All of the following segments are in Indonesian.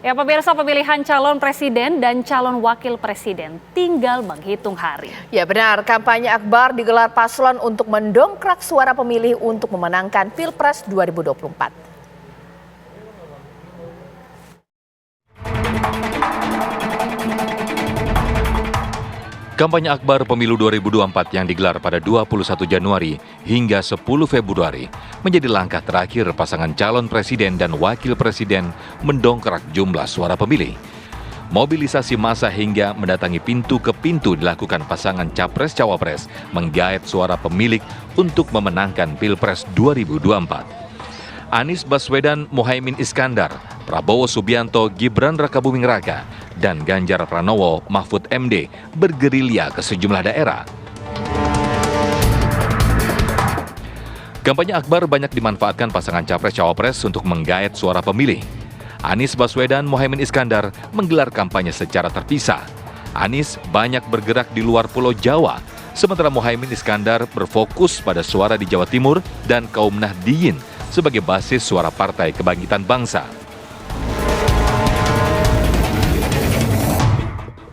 Ya pemirsa, pemilihan calon presiden dan calon wakil presiden tinggal menghitung hari. Ya benar, kampanye akbar digelar paslon untuk mendongkrak suara pemilih untuk memenangkan Pilpres 2024. Kampanye akbar pemilu 2024 yang digelar pada 21 Januari hingga 10 Februari menjadi langkah terakhir pasangan calon presiden dan wakil presiden mendongkrak jumlah suara pemilih. Mobilisasi massa hingga mendatangi pintu ke pintu dilakukan pasangan Capres-Cawapres menggait suara pemilih untuk memenangkan Pilpres 2024. Anies Baswedan, Muhaimin Iskandar, Prabowo Subianto, Gibran Rakabuming Raka, dan Ganjar Pranowo, Mahfud MD bergerilya ke sejumlah daerah. Kampanye akbar banyak dimanfaatkan pasangan Capres-Cawapres untuk menggait suara pemilih. Anies Baswedan, Muhaimin Iskandar menggelar kampanye secara terpisah. Anies banyak bergerak di luar Pulau Jawa, sementara Muhaimin Iskandar berfokus pada suara di Jawa Timur dan kaum Nahdliyin sebagai basis suara Partai Kebangkitan Bangsa.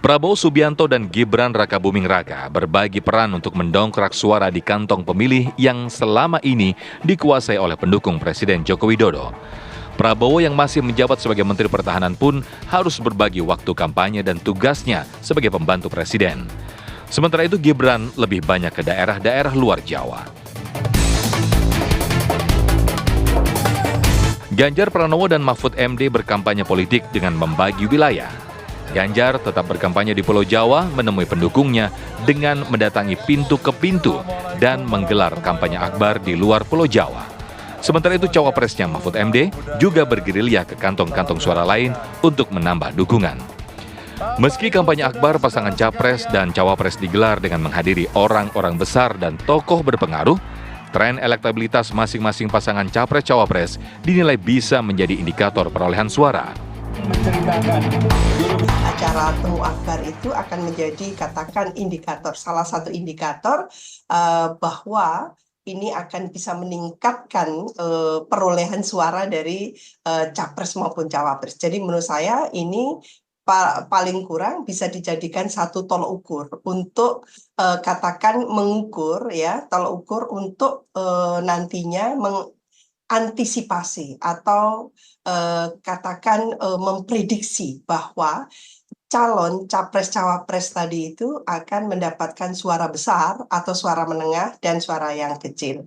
Prabowo Subianto dan Gibran Rakabuming Raka berbagi peran untuk mendongkrak suara di kantong pemilih yang selama ini dikuasai oleh pendukung Presiden Joko Widodo. Prabowo yang masih menjabat sebagai Menteri Pertahanan pun harus berbagi waktu kampanye dan tugasnya sebagai pembantu Presiden. Sementara itu Gibran lebih banyak ke daerah-daerah luar Jawa. Ganjar Pranowo dan Mahfud MD berkampanye politik dengan membagi wilayah. Ganjar tetap berkampanye di Pulau Jawa menemui pendukungnya dengan mendatangi pintu ke pintu dan menggelar kampanye akbar di luar Pulau Jawa. Sementara itu cawapresnya Mahfud MD juga bergerilya ke kantong-kantong suara lain untuk menambah dukungan. Meski kampanye akbar pasangan capres dan cawapres digelar dengan menghadiri orang-orang besar dan tokoh berpengaruh, tren elektabilitas masing-masing pasangan capres-cawapres dinilai bisa menjadi indikator perolehan suara. Acara Temu Akbar itu akan menjadi katakan indikator, salah satu indikator bahwa ini akan bisa meningkatkan perolehan suara dari capres maupun cawapres. Jadi menurut saya ini paling kurang bisa dijadikan satu tolok ukur untuk katakan mengukur ya, tolok ukur untuk nantinya mengantisipasi atau katakan memprediksi bahwa calon capres-cawapres tadi itu akan mendapatkan suara besar atau suara menengah dan suara yang kecil.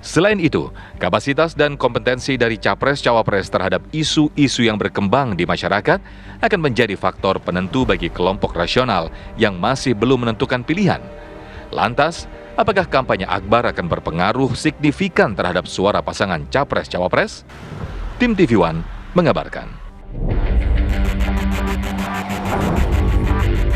Selain itu, kapasitas dan kompetensi dari capres-cawapres terhadap isu-isu yang berkembang di masyarakat akan menjadi faktor penentu bagi kelompok rasional yang masih belum menentukan pilihan. Lantas, apakah kampanye akbar akan berpengaruh signifikan terhadap suara pasangan capres-cawapres? Tim TV One mengabarkan.